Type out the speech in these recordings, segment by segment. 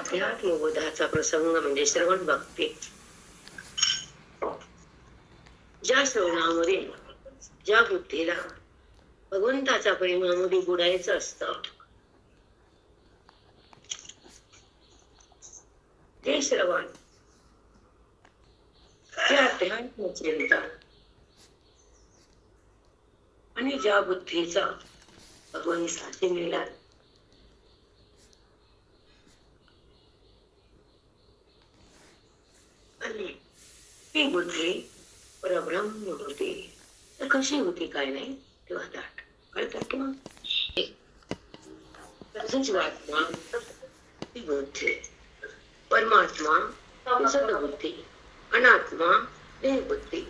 अध्यात्मबोधाचा प्रसंग म्हणजे श्रवण भक्ती. ज्या श्रवणामध्ये ज्या बुद्धीला भगवंताच्या प्रेमामध्ये बुडायचं असतं ते श्रवण, ते अध्यात्म चिंतन आणि ज्या बुद्धीचा भगवंताशी मिलन आणि ती बुद्धी परब्रह्म होती. तर कशी होती काय नाही तेव्हा दाट कळतात किंवा जीवात्मा ती बुद्धी, परमात्मा ती सद्बुद्धी, अनात्मा देहबुद्धी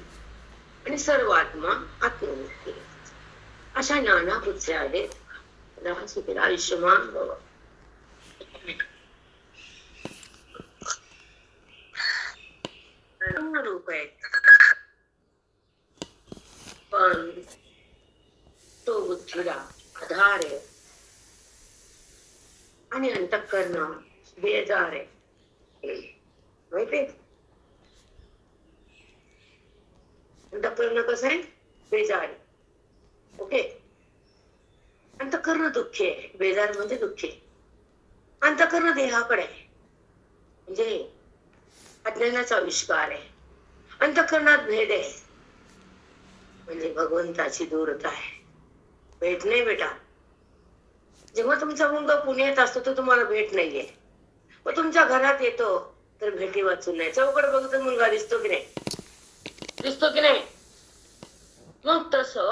आणि सर्वात्मा आत्मबुद्धी. अशा नाना बुद्ध्या आहेत. आयुष्यमान भव. रूप आहे पण तो बुद्धीला आधार आहे आणि अंतःकरण बेजार आहे. माहिती अंतःकरण कसं आहे? बेजार आहे. ओके, अंतःकरण दुःखी आहे. बेजार म्हणजे दुःखी. अंतःकरण देहाकडे आहे म्हणजे अज्ञानाचा आविष्कार आहे. अंतःकरणात भेद आहे म्हणजे भगवंताची दूरता आहे. भेट नाही बेटा. जेव्हा तुमचा मुलगा पुण्यात असतो तो तुम्हाला भेट नाहीये, व तुमच्या घरात येतो तर भेटी वाचून नाही. चौकड बघतो मुलगा दिसतो की नाही? दिसतो की नाही? मग तसं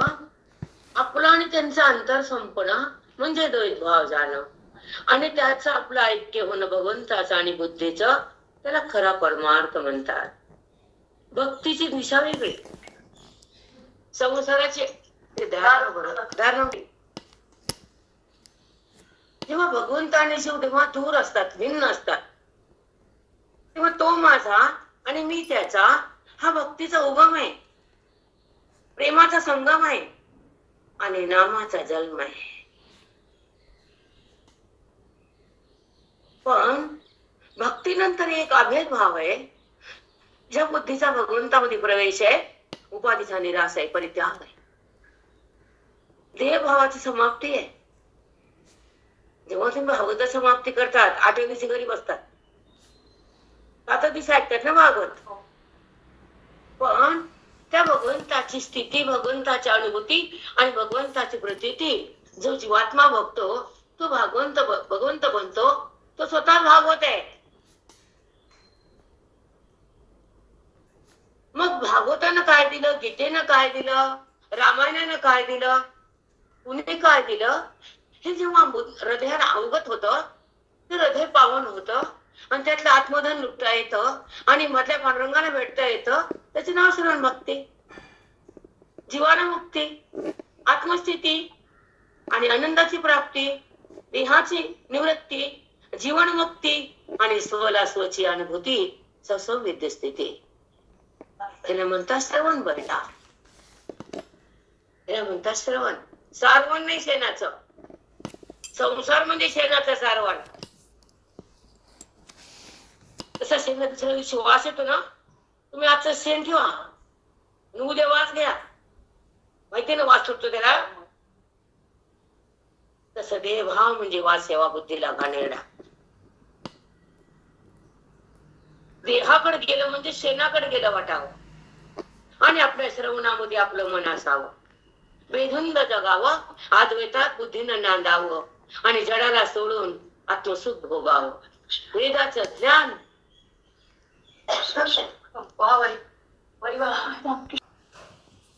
आपलं आणि त्यांचं अंतर संपणं म्हणजे द्वैतभाव जाणं आणि त्याचं आपलं ऐक्य होणं भगवंताचं आणि बुद्धीचं, त्याला खरा परमार्थ म्हणतात. भक्तीची दिशा वेगळी, संसाराचे धारणा. जेव्हा भगवंत आणि शिव तेव्हा दूर असतात, भिन्न असतात, तेव्हा तो माझा आणि मी त्याचा हा भक्तीचा उगम आहे, प्रेमाचा संगम आहे आणि नामाचा जन्म आहे. पण भक्तीनंतर एक अभेद भाव आहे. ज्या बुद्धीचा भगवंतामध्ये प्रवेश आहे, उपाधीचा निराश आहे, परित्याग आहे, देहभावाची समाप्ती आहे. जेव्हा तुम्ही भागवत समाप्ती करतात 8व्या दिवशी घरी बसतात, 7 दिवस ऐकतात ना भागवत. पण त्या भगवंताची स्थिती, भगवंताची अनुभूती आणि भगवंताची प्रतीती जो जीवात्मा बघतो तो भगवंत बनतो. तो स्वतः भागवत आहे. मग भागवतानं काय दिलं, गीतेनं काय दिलं, रामायणानं काय दिलं, कुणी काय दिलं, हे जेव्हा हृदयाला अवगत होतं ते हृदय पावन होतं आणि त्यातलं आत्मधन लुटता येतं आणि मधल्या पांडुरंगाला भेटता येतं. त्याचे नाव श्रवण भक्ती. जीवाला मुक्ती, आत्मस्थिती आणि आनंदाची प्राप्ती, देहाची निवृत्ती, जीवन मुक्ती आणि स्वला स्वची अनुभूती, ससंविद्य स्थिती. त्याला म्हणतात श्रवण बेटा. त्याला म्हणतात श्रवण. सारवण नाही शेणाचं. संसार म्हणजे शेणाचा सारवण. तसा शेणाचा वास येतो ना, तुम्ही आजचं शेण ठेवा आणि उद्या वास घ्या, माहिती ना वास सुटतो त्याला. तसं देहभाव म्हणजे वास सेवा बुद्धीला घाणेरडा. देहाकडे गेलं म्हणजे शेणाकडे गेलं वाटावं आणि आपल्या श्रवणामध्ये आपलं मन असावं. बेधुंद जगावं, अद्वैतात बुद्धीनं नांदावं आणि जडाला सोडून आत्मसुख भोगावं. वेदाचं ज्ञान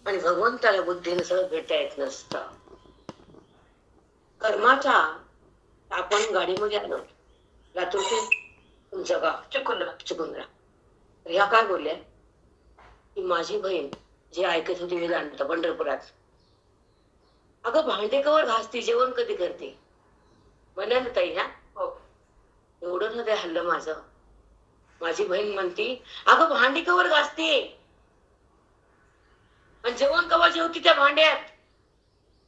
आणि भगवंताला बुद्धीनं सहज भेटता येत नसतं. कर्माचा आपण गाडीमध्ये आलो लातूर ते तुमचं गाव चिकुंद्रा. ह्या काय बोलल्या की माझी बहीण जे ऐकत होती वेदांत पंढरपुरात, अगं भांडे कवर घासती, जेवण कधी करते म्हणा ना ताई. ह्या एवढं हृदय हल्लं माझं. माझी बहीण म्हणती अगं भांडी कवर घासते आणि जेवण कवर जेवती त्या भांड्यात.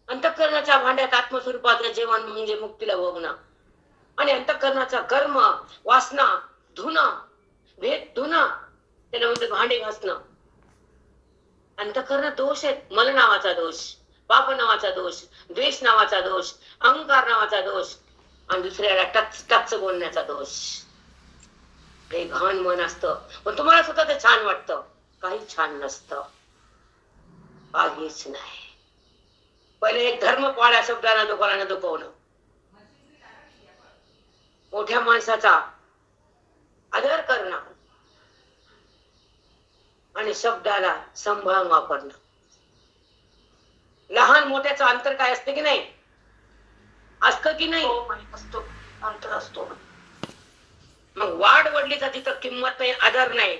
अंतःकरणाच्या भांड्यात आत्मस्वरूपाचं जेवण म्हणजे मुक्तीला भोगणं आणि अंतःकरणाचा कर्म, वासना धुणं, भेद धुणं, त्याला म्हणते भांडे घासणं. अंतःकरणात दोष आहेत. मल नावाचा दोष, पाप नावाचा दोष, द्वेष नावाचा दोष, अहंकार नावाचा दोष आणि दुसऱ्याला टच बोलण्याचा दोष. हे घाण मन असतं. पण तुम्हाला सुद्धा ते छान वाटतं. काही छान नसतं, काहीच नाही. पहिले एक धर्म पाळ्या शब्दाला लोकांना दुखवणं, मोठ्या माणसाचा आदर करणं आणि शब्दाला सांभाळून वापरणं. लहान मोठ्याचं अंतर काय असते की नाही? असतं की नाही? असतो, अंतर असतो. मग वाढ वडलीचा तिथं किंमत नाही, आदर नाही,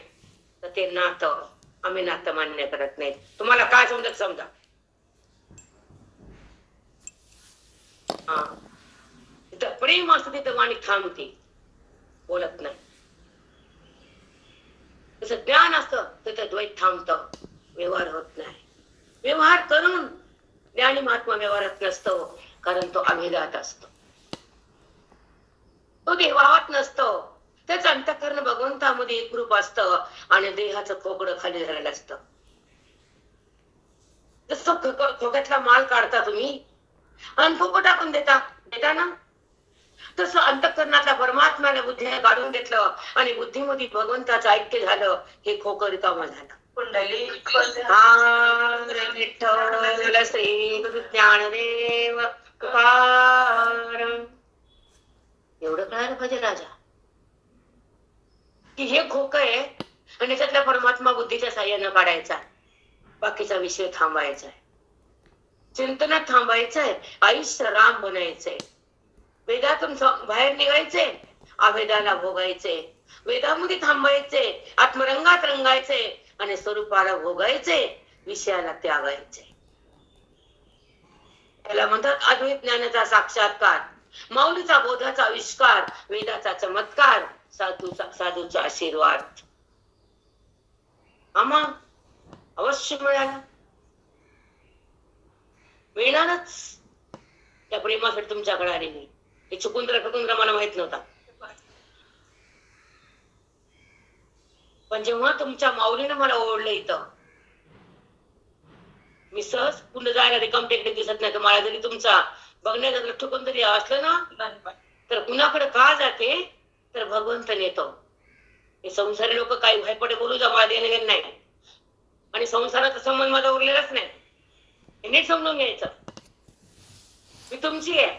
तर ते नातं आम्ही नातं मान्य करत नाही. तुम्हाला काय समजत समजा. हा, तिथं प्रेम असतं तिथं वाणी थांबते, बोलत नाही. तसं ज्ञान असतं तिथं द्वैत थांबतं, व्यवहार होत नाही. व्यवहार करून ज्ञानी महात्मा व्यवहारात नसतो, कारण तो अभेदात असतो, तो देवात नसतो. त्याच अंतःकरण भगवंतामध्ये एक रूप असतं आणि देहाचं खोकडं खाली झालेलं असतं. जसं खोक्यातला माल काढता तुम्ही आणि खोकं टाकून देता ना, तसं अंतःकरणातला परमात्म्याने बुद्धी काढून घेतलं आणि बुद्धीमध्ये भगवंताचं ऐक्य झालं. हे खोकं रिकामं झालं. विठ्ठल श्री गुरु ज्ञानदेव तुकाराम. एवढं कळायला पाहिजे राजा की हे खोकं आहे आणि त्यातला परमात्मा बुद्धीच्या साह्यानं काढायचा, बाकीचा विषय थांबायचा आहे, चिंतनात थांबायचंय, आयुष्य राम बनायचंय, वेदातून बाहेर निघायचे, अभेदाला भोगायचे, वेदामध्ये थांबायचे, आत्मरंगात रंगायचे आणि स्वरूपाला भोगायचे, विषयाला त्यागायचे. त्याला म्हणतात अद्वैत ज्ञानाचा साक्षात्कार, माऊलीचा बोधाचा आविष्कार, वेदाचा चमत्कार, साधूचा आशीर्वाद. आम्हा अवश्य मिळणारच. त्या प्रेमासाठी तुमच्याकडे आले मी. हे चुकुंद्रा मला माहित नव्हता. पण जेव्हा तुमच्या माऊलीनं मला ओढलं इथं, मी सहज पुढे जायला रिकाम टेकडे दिसत नाही. तर मला जरी तुमचा बघण्याचं ठिकाण जरी असलं ना, तर कुणाकडे का जाते, तर भगवंत नेतो. हे संसारी लोक काही भयपडे बोलू जा, मला देणं घेणं नाही आणि संसाराचा संबंध माझा उरलेलाच नाही. हे नीट समजून घ्यायचं. मी तुमची आहे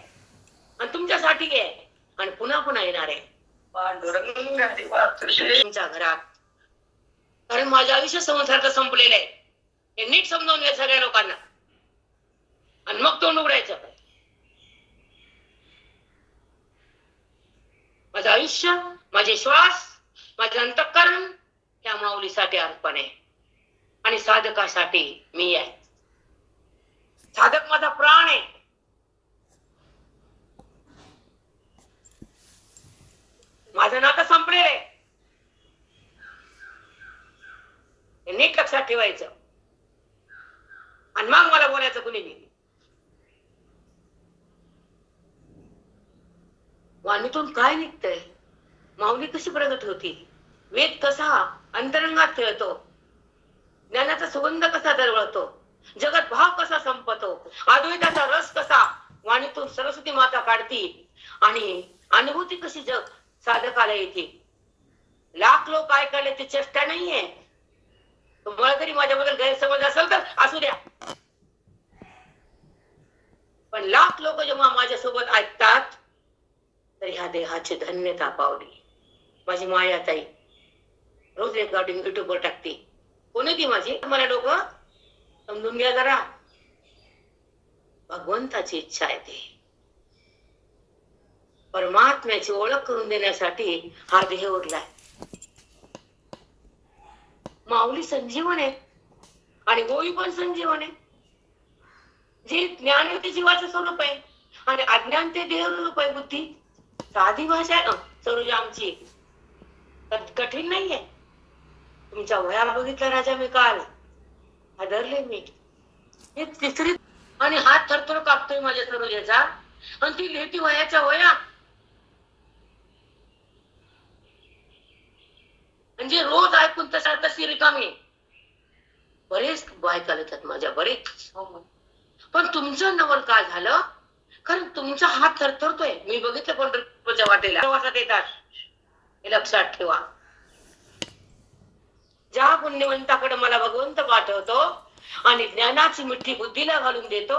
आणि तुमच्यासाठी आहे आणि पुन्हा पुन्हा येणार आहे तुमच्या घरात. कारण माझं आयुष्य संसाराचं संपलेलं आहे. हे नीट समजावून घ्या सगळ्या लोकांना आणि मग तोंड उघडायचं. माझं आयुष्य, माझे श्वास, माझे अंतःकरण त्या माऊलीसाठी अर्पण आहे आणि साधकासाठी मी आहे. साधक माझा प्राण आहे. माझं नातं संपलेलं आहे. हे नीट लक्षात ठेवायचं आणि मग मला बोलायचं कुणी नाही. वाणीतून काय निघतंय, माऊली कशी प्रगट होती, वेद कसा अंतरंगात खेळतो, ज्ञानाचा सुगंध कसा दरवळतो, जगत भाव कसा संपतो, अद्वैताचा रस कसा वाणीतून सरस्वती माता काढती आणि अनुभूती कशी जग साधकाला येते. लाख लोक ऐकायला ती चेष्टा नाहीये. तुम्हाला तरी माझ्याबद्दल गैरसमज असेल तर असू द्या, पण लाख लोक जेव्हा माझ्यासोबत ऐकतात तर ह्या देहाची धन्यता पावली. माझी मायाताई रोज रेकॉर्डिंग युट्यूबवर टाकते. कोणी ती माझी? मला लोक समजून घ्या जरा. भगवंताची इच्छा आहे ती. परमात्म्याची ओळख करून देण्यासाठी हा देह उरलाय. माऊली संजीवन आहे आणि गोळी पण संजीवन आहे. जे ज्ञान ते जीवाचं स्वरूप आहे आणि अज्ञान ते देह रूप आहे. बुद्धी साधी भाषा आहे सरोजा आमची, कठीण नाहीये. तुमच्या वया बघितला राजा मी काल, हादरले मी. हे तिसरी आणि हात थरथर कापतोय माझ्या सरोजाचा आणि ती लिहिती वयाच्या वया. म्हणजे रोज ऐकून तशी रिकामी बरेच बायका येतात माझ्या, बरेच. पण तुमचं नवल काय झालं, कारण तुमचा हात थरथरतोय. मी बघितलं पंढरपूरच्या वाटेला प्रवासात येतात, हे लक्षात ठेवा. ज्या पुण्यवंताकडे मला भगवंत पाठवतो आणि ज्ञानाची मिठी बुद्धीला घालून देतो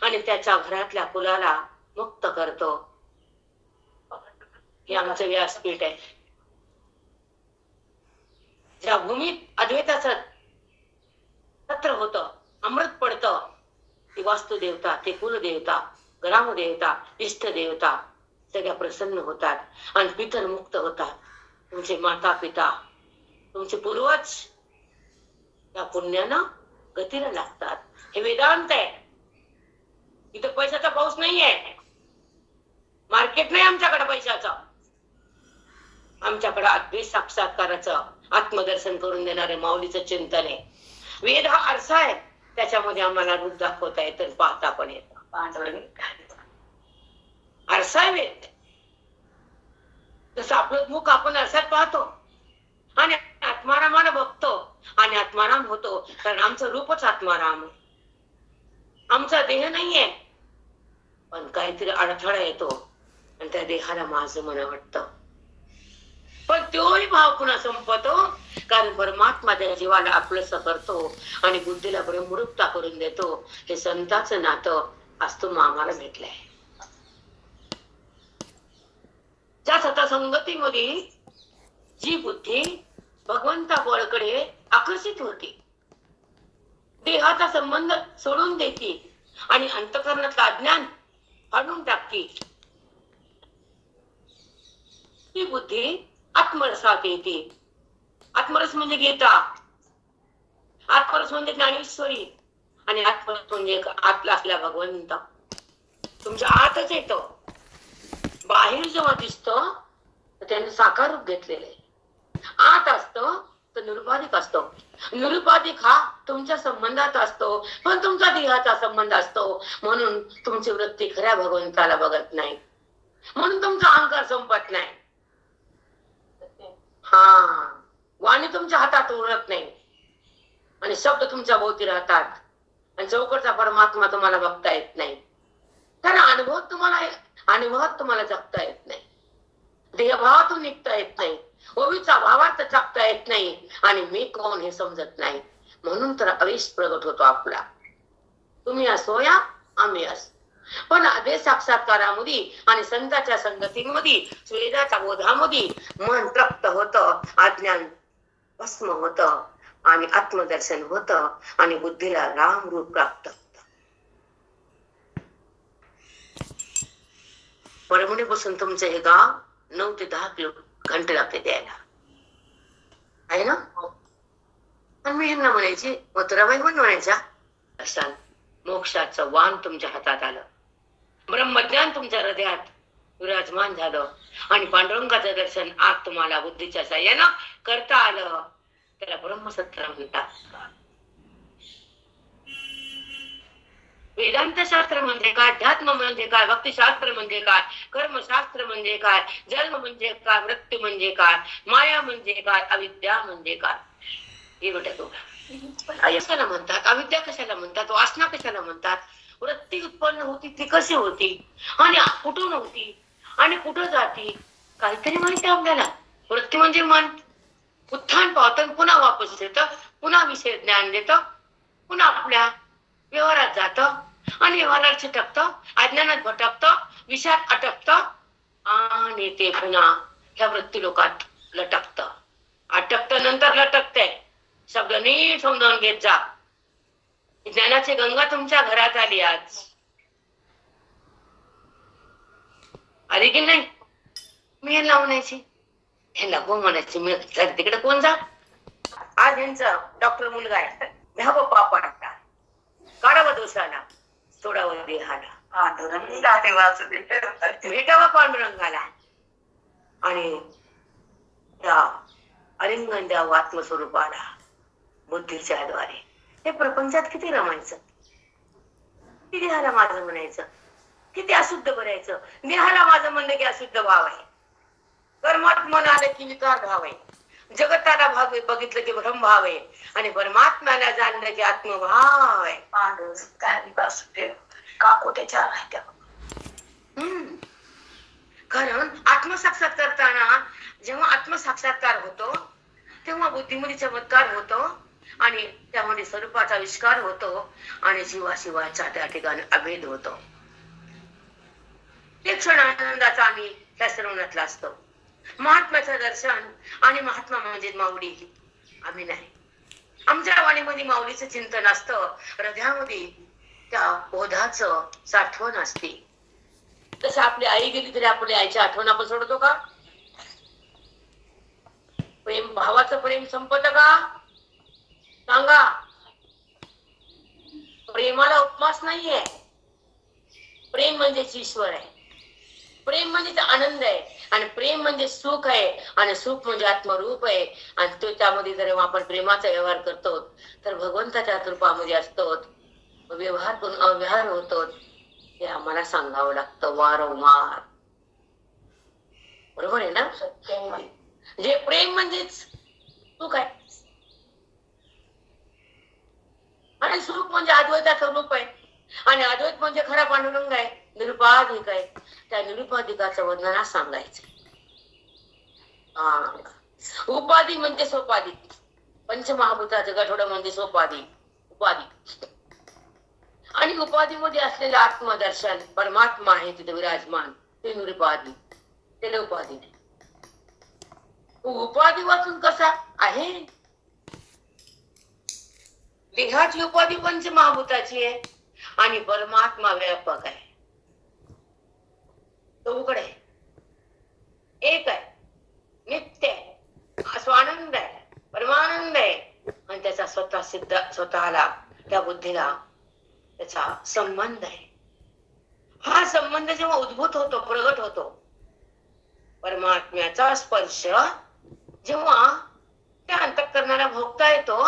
आणि त्याच्या घरातल्या कुलाला मुक्त करतो, हे आमचं व्यासपीठ आहे. ज्या भूमीत अद्वैताचं सत्र होतं, अमृत पडतं, ती वास्तुदेवता, ते कुलदेवता, ग्रामदेवता, इष्ट देवता सगळ्या प्रसन्न होतात आणि पितर मुक्त होतात. तुमचे माता पिता, तुमचे पूर्वज या पुण्यानं गतीला लागतात. हे वेदांत आहे. इथं पैशाचा पाऊस नाहीये, मार्केट नाही आमच्याकडे पैशाचं. आमच्याकडे अद्वैत साक्षात्काराचं आत्मदर्शन करून देणारे माऊलीचं चिंतन आहे. वेद हा आरसा आहे, त्याच्यामध्ये आम्हाला रूप दाखवता येतं, पाहता पण येतं. आरसा आहे वेद. जसं आपलं मुख आपण आरसात पाहतो आणि आत्मारामानं बघतो आणि आत्माराम होतो, कारण आमचं रूपच आत्माराम आहे. आमचा देह नाहीये, पण काहीतरी अडथळा येतो आणि त्या देहाला माझं मन वाटतं. पण तोही भाव पुन्हा संपतो, कारण परमात्मा त्या जीवाला आपलंसं करतो आणि बुद्धीला ब्रह्मरूपता करून देतो. हे संतांचं नातं आज तुम्ही आम्हाला भेटलंय. त्या सतसंगतीमध्ये जी बुद्धी भगवंता बळकडे आकर्षित होती, देहाचा संबंध सोडून देती आणि अंतःकरणातलं अज्ञान फाडून टाकती, ती बुद्धी आत्मरसात येते. आत्मरस म्हणजे गीता, आत्मरस म्हणजे ज्ञानेश्वरी आणि आत्मरस म्हणजे आतला असल्या भगवंत तुमच्या आतच येतो. बाहेर जेव्हा दिसतं तर त्याने साकार रूप घेतलेले, आत असतं तर निरुपाधिक असतो. निरुपाधिक हा तुमच्या संबंधात असतो, पण तुमचा देहाचा संबंध असतो. म्हणून तुमची वृत्ती खऱ्या भगवंताला बघत नाही, म्हणून तुमचा अहंकार संपत नाही. हा, वाणी तुमच्या हातात उरत नाही आणि शब्द तुमच्या भोवती राहतात आणि चौकटचा परमात्मा तुम्हाला बघता येत नाही, कारण अनुभवात तुम्हाला जगता येत नाही, देहभावातून निघता येत नाही, ओवीचा भावार्थ जगता येत नाही आणि मी कोण हे समजत नाही. म्हणून तर अवेश प्रगट होतो आपला. तुम्ही असो या आम्ही असो, पण अद्वैत साक्षात्कारामध्ये आणि संतांच्या संगतीमध्ये, वेदाच्या बोधामध्ये मन तृप्त होतं, अज्ञान भस्म होतं आणि आत्मदर्शन होतं आणि बुद्धीला राम रूप प्राप्त होतं. परभणीपासून तुमचं हे गाव 9 ते 10 किलो घंटे लागते द्यायला, आहे ना. आणि मी यांना म्हणायची, मथुराबाई पण म्हणायच्या, असाल मोक्षाचं वाण तुमच्या हातात आलं, ब्रह्मज्ञान तुमच्या हृदयात विराजमान झालं आणि पांडुरंगाचं दर्शन आज तुम्हाला बुद्धीच्या साह्यानं करता आलं. त्याला ब्रह्मसत्र म्हणतात. वेदांत शास्त्र म्हणजे काय, अध्यात्म म्हणजे काय, भक्तिशास्त्र म्हणजे काय, कर्मशास्त्र म्हणजे काय, जन्म म्हणजे काय, मृत्यू म्हणजे काय, माया म्हणजे काय, अविद्या म्हणजे काय, हे भेटतो. कशाला म्हणतात अविद्या, कशाला म्हणतात वासना, कशाला म्हणतात, वृत्ती उत्पन्न होती ती कशी होती आणि कुठून होती आणि कुठं जाती, काहीतरी माहिती आपल्याला. वृत्ती म्हणजे मन उत्थान पावतं, पुन्हा वापस येतं, पुन्हा विषय ज्ञान देतं, पुन्हा आपल्या व्यवहारात जातं आणि व्यवहारात चिटकतं, अज्ञानात भटकतं, विषयात अटकतं आणि ते पुन्हा ह्या वृत्ती लोकात लटकतं. अटकतं नंतर लटकतंय. शब्द नीट समजावून घेत जा. ज्ञानाची गंगा तुमच्या घरात आली आज, आली की नाही. मी ह्यांना म्हणायची, ह्याला कोण म्हणायची, मी तिकडे कोण जा. आज यांचा डॉक्टर मुलगा आहे, भ्याव पापाटा काढावा दोषाला, सोडावं देहाला, भेटावा पांडुरंगाला आणि त्या अलिंगन द्यावं आत्मस्वरूपाला बुद्धीच्या द्वारे. हे प्रपंचात किती रमायचं, किती देहाला माझं म्हणायचं, किती अशुद्ध करायचं. देहाला माझं म्हणणं की अशुद्ध भाव आहे, कर्मात मन आलं की विकार भाव आहे जगताला भाव बघितलं की ब्रह्मभाव आहे आणि परमात्म्याला जाणलं की आत्मभाव आहे. कारण आत्मसाक्षात करताना जेव्हा आत्मसाक्षात्कार होतो तेव्हा बुद्धीमध्ये चमत्कार होतो आणि त्यामध्ये स्वरूपाचा आविष्कार होतो आणि जीवाशिवाचा त्या ठिकाणी अभेद होतो. ते क्षण आनंदाचा आम्ही त्या श्रवणातला असतो. महात्म्याचं दर्शन आणि महात्मा म्हणजे माऊली आम्ही नाही. आमच्या वाणीमध्ये माऊलीचं चिंतन असतं, हृदयामध्ये त्या बोधाचं साठवण असते. तसं आपली आई गेली तरी आपल्या आईची आठवण आपण सोडतो का? प्रेम भावाचं प्रेम संपत का? सांगा. प्रेमाला उपमास नाहीये. प्रेम म्हणजेच ईश्वर आहे. प्रेम म्हणजे आनंद आहे आणि प्रेम म्हणजे सुख आहे आणि सुख म्हणजे आत्मरूप आहे आणि तो त्यामध्ये जर आपण प्रेमाचा व्यवहार करतो तर भगवंताच्या रूपामध्ये असतो. व्यवहार करून अव्यवहार होतो हे आम्हाला सांगावं लागतं वारंवार. बरोबर आहे ना? जे प्रेम म्हणजेच सुख आहे आणि सुख म्हणजे अद्वैताचं रूप आहे आणि अद्वैत म्हणजे खरा पांडुरंग आहे, निरुपाधिक आहे. त्या निरुपाधिकाचं वर्णना सांगायचं. उपाधी म्हणजे सोपाधी. पंचमहाभूताचं गठोडं म्हणजे सोपाधी उपाधी आणि उपाधीमध्ये असलेलं आत्मदर्शन परमात्मा आहे तिथे विराजमान, ते निरुपाधी, त्याला उपाधी नाही. उपाधी वाचून कसा आहे? देहाची उपाधी पंचमहाभूताची आहे आणि परमात्मा व्यापक आहे, तो उघड आहे, एक आहे, नित्य आहे, स्वानंद आहे, परमानंद आहे आणि त्याचा स्वतः सिद्ध स्वतःला त्या बुद्धीला त्याचा संबंध आहे. हा संबंध जेव्हा उद्भूत होतो प्रगट होतो परमात्म्याचा स्पर्श जेव्हा त्या अंतःकरणाला भोगता येतो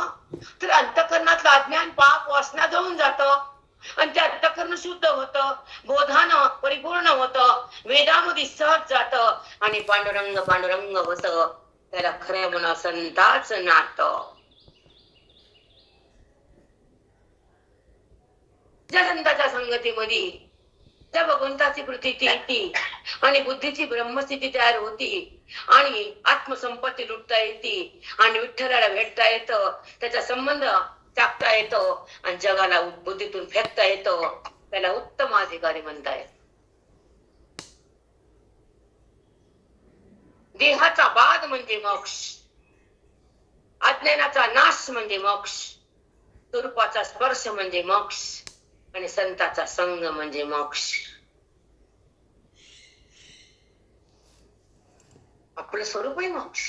तर अंतःकरणातलं अज्ञान पाप वासना जळून जातं आणि ते अंतःकरण शुद्ध होतं, बोधानं परिपूर्ण होतं, वेदामध्ये सहज जातं आणि पांडुरंग पांडुरंग होतं. त्याला खरं म्हणा संताचं नातं. ज्या संताच्या संगतीमध्ये त्या भगवंताची प्रतीती येते आणि बुद्धीची ब्रह्मस्थिती तयार होती आणि आत्मसंपत्ती लुटता येते आणि विठ्ठलाला भेटता येतं, त्याचा संबंध टाकता येतो आणि जगाला बुद्धीतून फेकता येतो, त्याला उत्तम अधिकारी म्हणता येत. देहाचा बाध म्हणजे मोक्ष, अज्ञानाचा नाश म्हणजे मोक्ष, स्वरूपाचा स्पर्श म्हणजे मोक्ष आणि संताचा संग म्हणजे मोक्ष. आपलं स्वरूपही मोक्ष,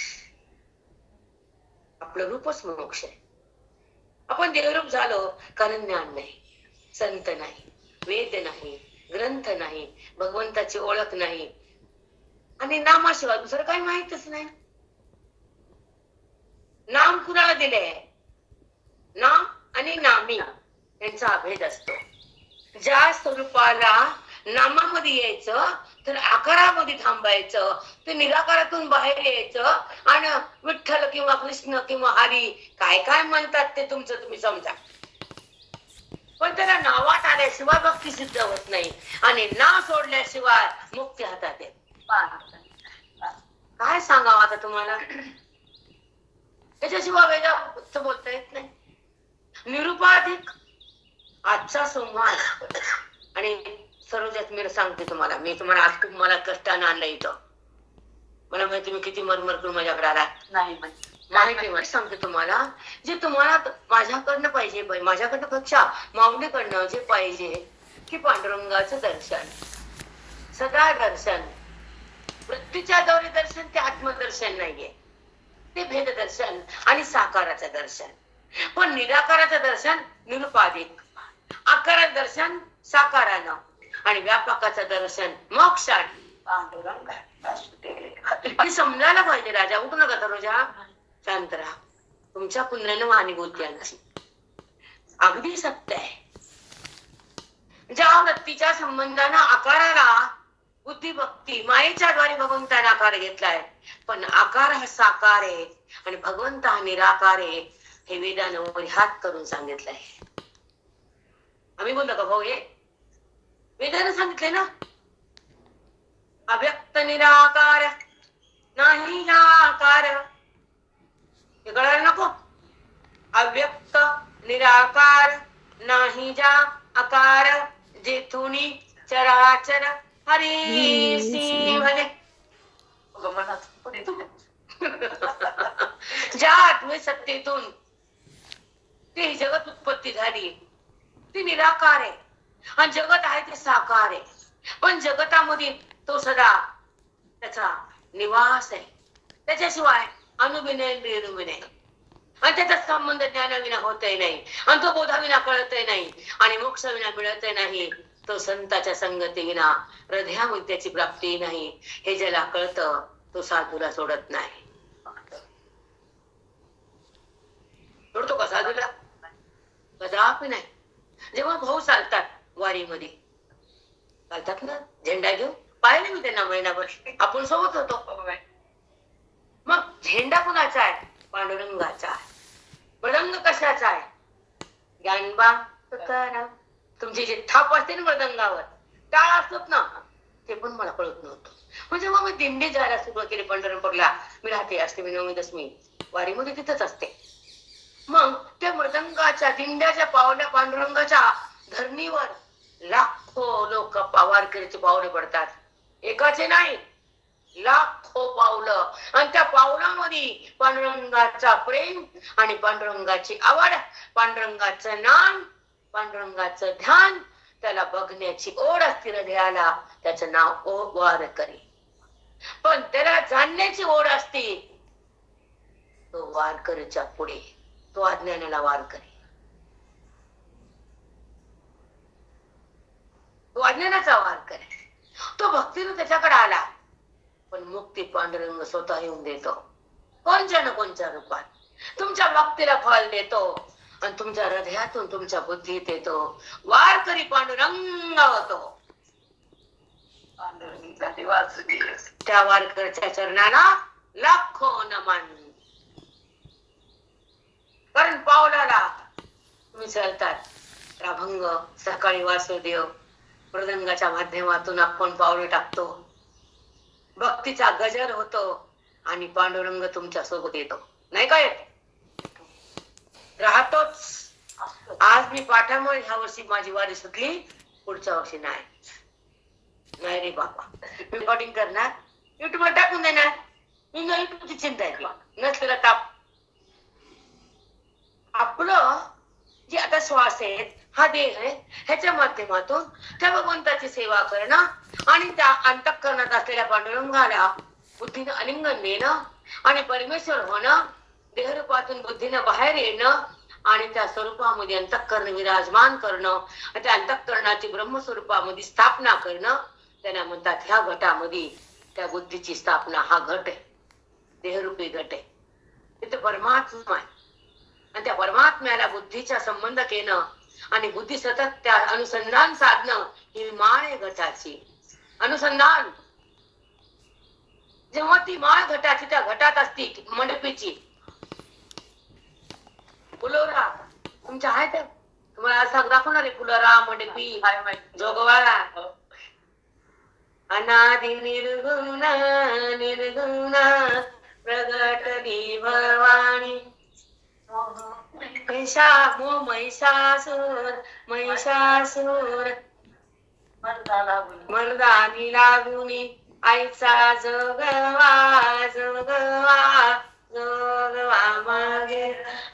आपलं रूपच मोक्ष आहे. आपण देवरूप झालो कारण ज्ञान नाही, संत नाही, वेद नाही, ग्रंथ नाही, भगवंताची ओळख नाही आणि नामाशिवाय दुसरं काही माहितच नाही. नाम कुणाला दिले? नाम आणि नामी यांचा अभेद असतो. ज्या स्वरूपाला नामामध्ये यायचं तर आकारामध्ये थांबायचं, ते निराकारातून बाहेर यायचं आणि विठ्ठल किंवा कृष्ण किंवा हरी काय काय म्हणतात ते तुमचं तुम्ही समजा, पण त्याला नावात आल्याशिवाय भक्ती सिद्ध होत नाही आणि नाव सोडल्याशिवाय मुक्ती हातात येत. काय सांगावं आता तुम्हाला? त्याच्याशिवाय वेगळं बोलता येत नाही. निरुपाधिक आजचा संवाद आणि सर्वजात मी सांगते तुम्हाला, मी तुम्हाला आज तुम्हाला कष्टाने आणलं इथं. मला माहिती मी किती मरमर करून माझ्याकडे आला नाही माहिती. मला सांगते तुम्हाला जे तुम्हाला माझ्याकडनं पाहिजे, माझ्याकडनं पेक्षा माऊलीकडनं जे पाहिजे की पांडुरंगाचं दर्शन, सदा दर्शन, वृत्तीच्या द्वारे दर्शन, ते आत्मदर्शन नाहीये, ते भेद दर्शन आणि साकाराचं दर्शन. पण निराकाराचं दर्शन निरुपाधिक, आकाराचं दर्शन साकारानं आणि व्यापकाचं दर्शन मोक्षाने. समजायला पाहिजे. राजा उठू नका दरोजा, शांत राहा. तुमच्या पुण्यानं अनुभूती आमची अगदी सत्य आहे. ज्या वृत्तीच्या संबंधानं आकाराला बुद्धी भक्ती मायेच्या द्वारे भगवंताने आकार घेतलाय, पण आकार हा साकार आहे आणि भगवंत हा निराकार आहे, हे वेदानं वर हात करून सांगितलंय. आम्ही बोललो का भाऊ? हे वेदानं सांगितलंय ना. अव्यक्त निराकार नाही आकार, हे कळायला नको. अव्यक्त निराकार नाही जा आकार, जेथुनी चराचर हरी म्हणे. ज्या आत्मे सत्तेतून ते जगत उत्पत्ती झाली ती निराकार आहे आणि जगत आहे ते साकार आहे. पण जगतामध्ये तो सदा त्याचा निवास आहे, त्याच्याशिवाय अनुभविनय निर्विनय, आणि त्याचा संबंध ज्ञानाविना होतही नाही, आणि तो बोधाविना कळतही नाही, आणि मोक्षविना मिळतही नाही. तो संताच्या संगती विना हृदयामध्ये त्याची प्राप्ती नाही. हे ज्याला कळतं तो साधूला सोडत नाही. सोडतो का साधूला? कदापि नाही. जेव्हा भाऊ चालतात वारीमध्ये, चालतात ना झेंडा घेऊन, पाहिले मी त्यांना महिनाभर, आपण सोबत होतो. मग झेंडा कुणाचा आहे? पांडुरंगाचा आहे. मृदंग कशाचा आहे? ज्ञानबा तुकाराम. तुमची जे थाप असते ना मृदंगावर, टाळ असतात ना, ते पण मला कळत नव्हतं. म्हणजे मग मी दिंडी जायला सुरुवात केली पंढरपूरला. मी राहते अष्टमी दशमी वारीमध्ये तिथंच असते. मग त्या मृदंगाच्या दिंड्याच्या पावल्या पांडुरंगाच्या धरणीवर लाखो लोक वारकरीची पावले पडतात. एकाचे नाही, लाखो पावलं. आणि त्या पावलामध्ये पांडुरंगाचा प्रेम आणि पांडुरंगाची आवड, पांडुरंगाचं नाम, पांडुरंगाचं ध्यान, त्याला बघण्याची ओढ असते हृदयाला. त्याचं नाव वारकरी. पण त्याला जाणण्याची ओढ असते, तो वारकरीच्या पुढे, तो अज्ञानाला वारकरी, तो अज्ञानाचा वारकरी. तो भक्तीने त्याच्याकडे आला, पण मुक्ती पांडुरंग स्वतः येऊन देतो, कोणच्या ना कोणत्या रूपात. तुमच्या भक्तीला फळ देतो आणि तुमच्या हृदयातून तुमच्या बुद्धीत येतो. वारकरी पांडुरंग होतो. त्या वारकऱ्याच्या चरणाला लाखो नमन. कारण पावलाला तुम्ही चालतात अभंग, सकाळी वासुदेव, मृदंगाच्या माध्यमातून आपण पावले टाकतो, भक्तीचा गजर होतो आणि पांडुरंग तुमच्या सोबत येतो. नाही काय राहतोच. आज मी पाठामुळे ह्या वर्षी माझी वारी सुटली, पुढच्या वर्षी नाही. नाही रे बाबा, मी रेकॉर्डिंग करणार, युट्यूबवर टाकून देणार. मी युट्यूबची चिंता आहे नसलेला ताप. आपलं जे आता श्वास आहे, हा देह आहे, ह्याच्या माध्यमातून त्या भगवंताची सेवा करणं आणि त्या अंतःकरणात असलेल्या पांडुरंगाला बुद्धीनं आलिंगन देणं आणि परमेश्वर होणं, देहरूपातून बुद्धीनं बाहेर येणं आणि त्या स्वरूपामध्ये अंतःकरण विराजमान करणं, त्या अंतःकरणाची ब्रह्मस्वरूपामध्ये स्थापना करणं. त्यांना म्हणतात ह्या घटामध्ये त्या बुद्धीची स्थापना. हा घट आहे, देहरूपी घट आहे, तिथे परमात्मा आहे. आणि त्या परमात्म्याला बुद्धीचा संबंध केलं आणि बुद्धी सतत त्या अनुसंधान साधणं, ही माळ आहे घटाची. अनुसंधान जेव्हा ती माळ घटाची त्या घटात असती, मंडपीची फुलोरा तुमच्या आहेत, तुम्हाला असं दाखवणार आहे. फुलोरा, मंडपी, जोगवाळा. अनादि निर्गुण निर्गुण प्रगटली भवानी. महिषासूर महिषासूर मर्दानी लागुनी आईचा जोगवा जोगवा जोगवा मागे.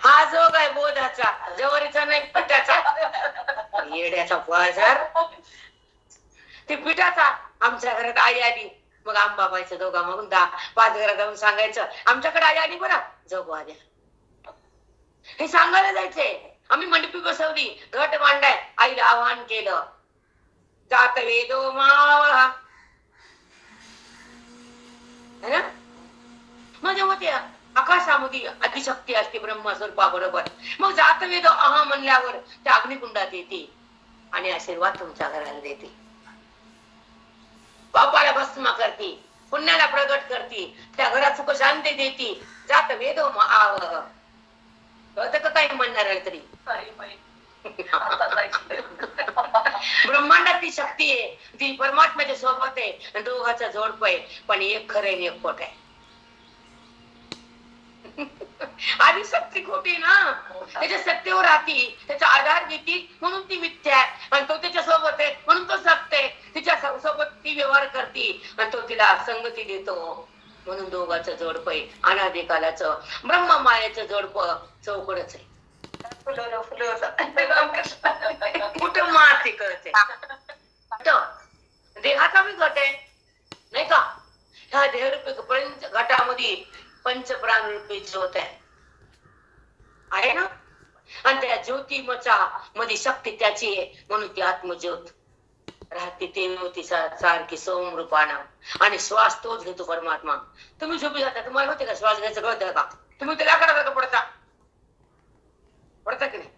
हा जोग आहे बोधाचा, जवळचा नाही पिठाचा. येड्याचा बाजार ते पिठाचा. आमच्या घरात आई आली, मग आंबाबाईचं दोघा मग 5 घरात जाऊन सांगायचं आमच्याकडे आई आली बरं, जोगवा द्या. हे सांगायला जायचंय. आम्ही मंडपी बसवली, घट मांडाय, आईला आवाहन केलं, जात वेदो मावळा. मग जेव्हा ते आकाशामध्ये आदिशक्ती असते ब्रह्मस्वरूपाबरोबर, मग जात वेदो अहा म्हणल्यावर त्या अग्निकुंडात येते आणि आशीर्वाद तुमच्या घराला देते. पापाला भस्म करती, पुण्याला प्रगट करती, त्या घरात सुख शांती देती, जात वेदो आव कळतं का काही म्हणणार तरी ब्रह्मांडात ती शक्ती आहे, ती परमात्म्याच्या सोबत आहे आणि दोघांचा जोडप आहे, पण एक खरं आहे एक खोट आहे. आधी शक्ती खोटी ना, त्याच्या सत्तेवर राहती, त्याचा आधार घेती म्हणून ती मिथ्या आहे, आणि तो त्याच्या सोबत आहे म्हणून तो सत्य आहे. तिच्या सोबत ती व्यवहार करती आणि तो तिला संगती देतो म्हणून दोघांचं जोडप आहे. अनादी कालाचं ब्रह्म मायेचं जोडप चौकडच आहे. कुठं माती कळते, देहाचा बी घट आहे नाही का. ह्या देहरूपी घटामध्ये पंचप्राण रूपी ज्योत आहे ना, आणि त्या ज्योतिमचा मध्ये शक्ती त्याची आहे म्हणून ती आत्मज्योत राहते ते सारखी सोम रूपानं. आणि श्वास तोच घेतो परमात्मा. तुम्ही झोपी जाता, तुम्हाला होते का श्वास घ्यायचं कळतं का? तुम्ही त्याला करा पडता की नाही?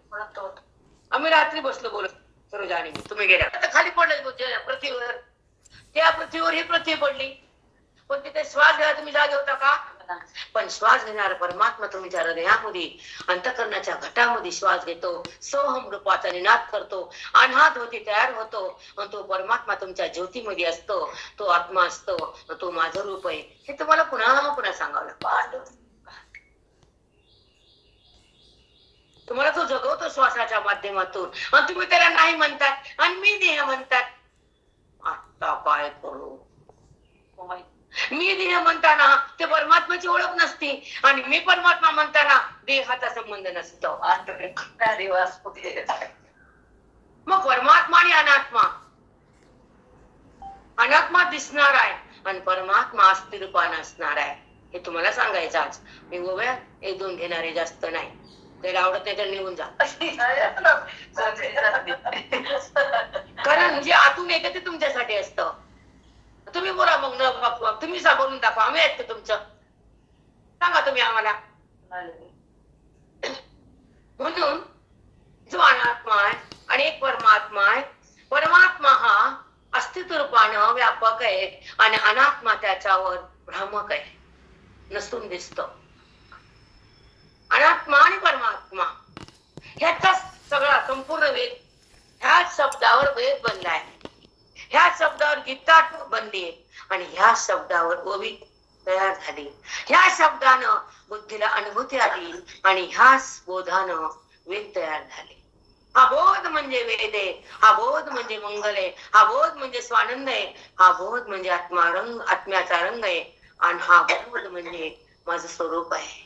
आम्ही रात्री बसलो बोलत सरोजा आणि तुम्ही गेल्या आता खाली पडलं पृथ्वीवर, त्या पृथ्वीवर ही पृथ्वी पडली, पण तिथे श्वास घ्यायला तुम्ही जागे होता का? पण श्वास घेणारा परमात्मा तुमच्या हृदयामध्ये अंतःकरणाच्या घटामध्ये श्वास घेतो, सोहम रूपाचा निनाद करतो, अनाद होती तयार होतो, आणि तो परमात्मा तुमच्या ज्योतीमध्ये असतो, तो आत्मा असतो, तो माझं रूप आहे. हे तुम्हाला पुन्हा पुन्हा सांगावं लागतं. तुम्हाला तो जगवतो श्वासाच्या माध्यमातून, आणि तुम्ही त्याला नाही म्हणतात आणि मी देह म्हणतात. आता काय करू? मी देह म्हणताना ते परमात्म्याची ओळख नसती, आणि मी परमात्मा म्हणताना देहाचा संबंध नसतो. मग परमात्मा आणि अनात्मा, अनात्मा दिसणार आहे आणि परमात्मा अस्थिरूपानं असणार आहे. हे तुम्हाला सांगायचं आज. मी गोव्या एक दोन घेणारे जास्त नाही, त्याला आवडत नाही तर निघून जा. कारण जे आतून येते ते तुमच्यासाठी असतं. तुम्ही बोला मग, न तुम्ही बोलून दाखवा, आम्ही ऐकतो तुमचं. सांगा तुम्ही आम्हाला. म्हणून जो अनात्मा आहे आणि एक परमात्मा आहे. परमात्मा हा अस्तित्व रूपानं व्यापक आहे आणि अनात्मा त्याच्यावर भ्रामक आहे, नसून दिसतो. अनात्मा आणि परमात्मा ह्याचा सगळा संपूर्ण वेद ह्याच शब्दावर वेद बनलाय, ह्या शब्दावर गीता बनली आणि ह्या शब्दावर ओवी तयार झाली. ह्या शब्दानं बुद्धीला अनुभूती आली आणि ह्याच बोधानं वेद तयार झाले. हा बोध म्हणजे वेद आहे, हा बोध म्हणजे मंगल आहे, हा बोध म्हणजे स्वानंद आहे, हा बोध म्हणजे आत्म्याचा रंग आहे, आणि हा बोध म्हणजे माझं स्वरूप आहे.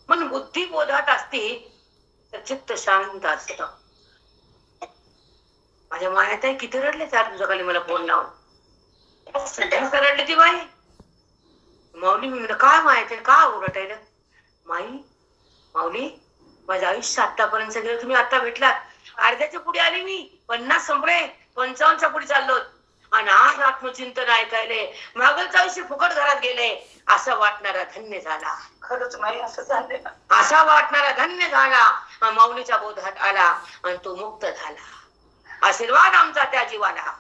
म्हणून बुद्धी बोधात असते तर चित्त शांत असत. माझ्या मायात आहे किती रडले चार दिवसाखाली मला फोन लावून, सध्या रडली ती बाई. माऊली मी काय माहिती का ओरट आहे माई? माऊली माझं आयुष्य आतापर्यंत गेलं, तुम्ही आता भेटलात. अर्ध्याच्या पुढे आली मी, 50 संपले, 55च्या पुढे चाललो, आणि आज आत्मचिंतन ऐकायले मागलचं आयुष्य फुकट घरात गेले. असा वाटणारा धन्य झाला. खरंच नाही असं झाले ना. असा वाटणारा धन्य झाला, माऊलीच्या बोधात आला आणि तो मुक्त झाला. आशीर्वाद आमचा त्या जीवाला.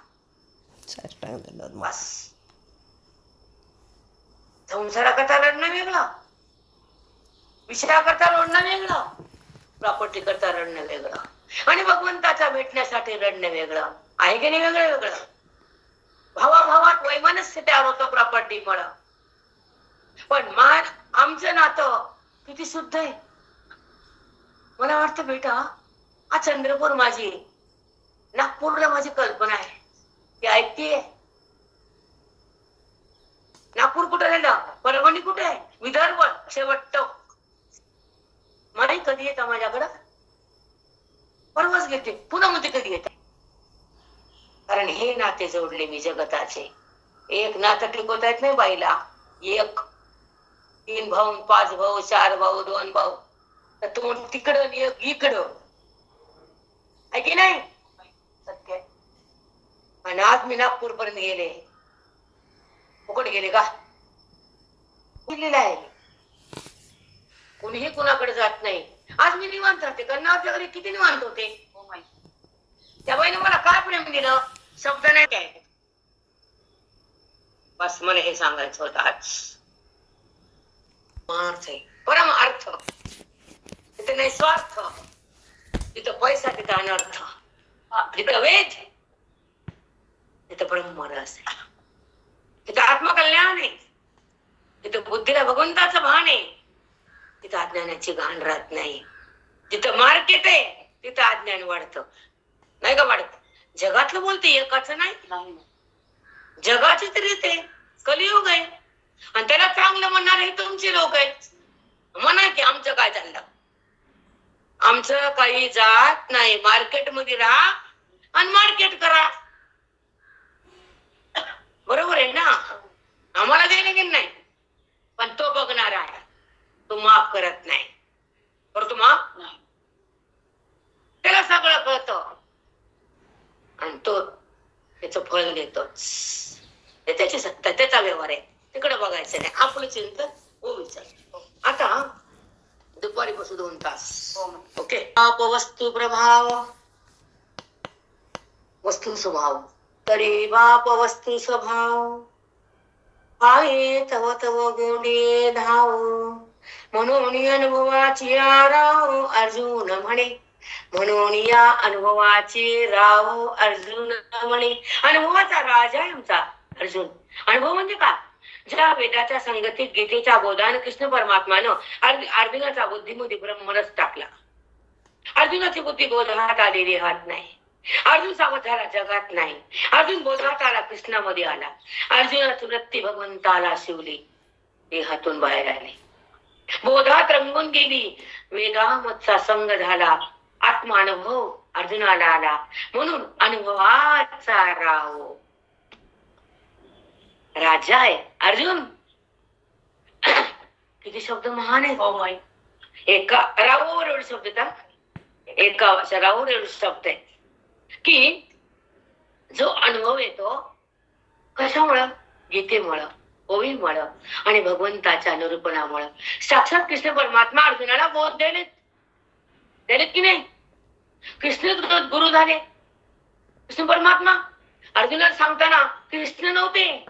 बस संसाराकरता रडणं वेगळं, विषयाकरता रडणं वेगळं, प्रॉपर्टी करता रडणं वेगळं, आणि भगवंताचा भेटण्यासाठी रडणं वेगळं आहे की नाही? वेगळं वेगळं. भावाभावात वैमनस्य तयार होतं प्रॉपर्टी मुळे. पण मान आमचं नातं किती शुद्ध आहे. मला वाटतं बेटा हा चंद्रपूर माझी, नागपूरला माझी कल्पना आहे, ती ऐकतीये. नागपूर कुठे राहिलं, परभणी कुठे आहे, विदर्भ शेवट. माई कधी येता माझ्याकडं? परवाच घेते, पुन्हा म्हणते कधी येते. कारण हे नाते जोडले मी जगताचे. एक नातं टिकवता येत नाही बाईला. एक 3 भाऊ, 5 भाऊ, 4 भाऊ, 2 भाऊ, तोंड तिकडं एक इकडं आहे की नाही? सत्य. आणि आज मी नागपूर पर्यंत गेले, फुकट गेले का? दिलेलं आहे. कोणीही कुणाकडे जात नाही. आज मी निवांत राहते, कारण आपल्या घरी किती निवांत होते. त्या बाईने मला काय प्रेम दिलं, शब्द नाही काय. बस मला हे सांगायचं होतं आज. अर्थ आहे परम अर्थ. तिथे नाही स्वार्थ, तिथं पैसा, तिथं अनर्थ, तिथं वेद, तिथं ब्रह्मरस आहे, तिथं आत्मकल्याण आहे, तिथं बुद्धीला भगवंताचं भान आहे, तिथं अज्ञानाची घाण राहत नाही. तिथं मार्केट आहे, तिथं अज्ञान वाढतं. नाही का वाढत? जगातलं बोलते, एकाचं नाही. जगाची तरी ते कलियुग आहे आणि त्याला चांगलं म्हणणार हे तुमचे लोक आहेत. म्हणा की आमचं काय चाललं, आमचं काही जात नाही. मार्केट मध्ये राहा आणि मार्केट करा. बरोबर आहे ना? आम्हाला देणे की नाही, पण तो बघणार आहे, तो माफ करत नाही. बरोबर, तो माफ नाही, त्याला सगळं कळतं आणि तो त्याचं फळ देतोच. ते त्याची सत्ता, त्याचा व्यवहार आहे, तिकडे बघायचं नाही. आपलं चिंतन ओवीचं. आता दुपारी बसू 2 तास. ओके. वस्तू प्रभाव, वस्तू स्वभाव. तरी बाप वस्तू स्वभाव, आहे तव तव गोंडे धाव. म्हणून अनुभवाची राव अर्जुन म्हणे, म्हणून या अनुभवाची राव अर्जुन म्हणे. अनुभवाचा राजा आहे आमचा अर्जुन. अनुभव म्हणजे का? ज्या वेदाच्या संगतीत गीतेच्या बोधान कृष्ण परमात्मानं अर्जुनाचा बुद्धीमध्ये ब्रह्मरस टाकला. अर्जुनाची बुद्धी बोधात आलेली हात नाही. अर्जुन सावध झाला, जगात नाही. अर्जुन बोधात आला, कृष्णामध्ये आला. अर्जुनाची वृत्ती भगवंताला शिवली, देहातून बाहेर आली, बोधात रंगून गेली. वेदामतचा संग झाला, आत्मानुभव अर्जुनाला आला. म्हणून अनुभवाचा राव राजा आहे अर्जुन. किती शब्द महान आहे. एका राववर एवढे शब्द येतात, एका राववर एवढे शब्द आहे की जो अनुभव येतो कशामुळं? गीतेमुळं, ओवीमुळं आणि भगवंताच्या निरूपणामुळं. साक्षात कृष्ण परमात्मा अर्जुनाला बोध दिलेत की नाही? कृष्ण गुरु झाले. कृष्ण परमात्मा अर्जुनाला सांगताना कृष्ण नव्हते,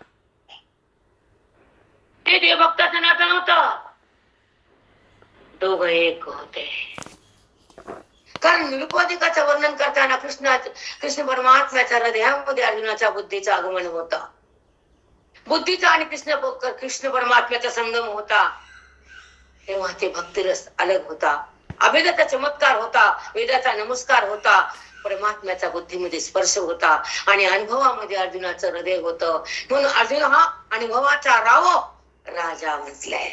ते देवभक्ताचं नातं नव्हतं, दोघं एक होते. कारण निरुपाधिकाचं वर्णन करताना कृष्ण परमात्म्याच्या हृदयामध्ये अर्जुनाच्या बुद्धीचं आगमन होता. बुद्धीचा आणि कृष्ण परमात्म्याचा संगम होता. तेव्हा ते भक्तिरस अलग होता, अभेदाचा चमत्कार होता, वेदाचा नमस्कार होता, परमात्म्याचा बुद्धीमध्ये स्पर्श होता आणि अनुभवामध्ये अर्जुनाचं हृदय होतं. म्हणून अर्जुन हा अनुभवाचा राव राजा म्हटलंय.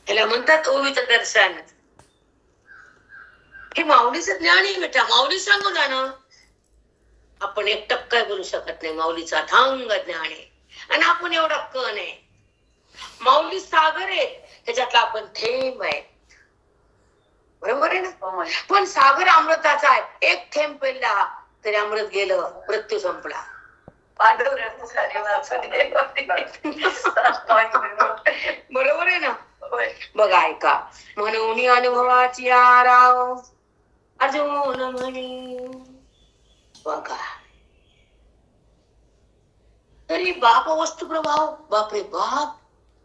याला म्हणतात ओवीचं दर्शन. हे माऊलीचं ज्ञान आहे बेटा. माऊली सांगू जाणं, आपण 1% बोलू शकत नाही. माऊलीचा अथांग ज्ञान आहे आणि आपण एवढा कण आहे. माऊली सागर आहे, त्याच्यातला आपण थेंब आहे. बरोबर आहे ना? पण सागर अमृताचा आहे. एक थेंब पेलला तरी अमृत गेलं, मृत्यू संपला. बरोबर आहे ना? बघा, ऐका. म्हणून अनुभवाची राव अर्जुन म्हणे. बघा, तरी बाप वस्तू प्रभाव. बापरे बाप,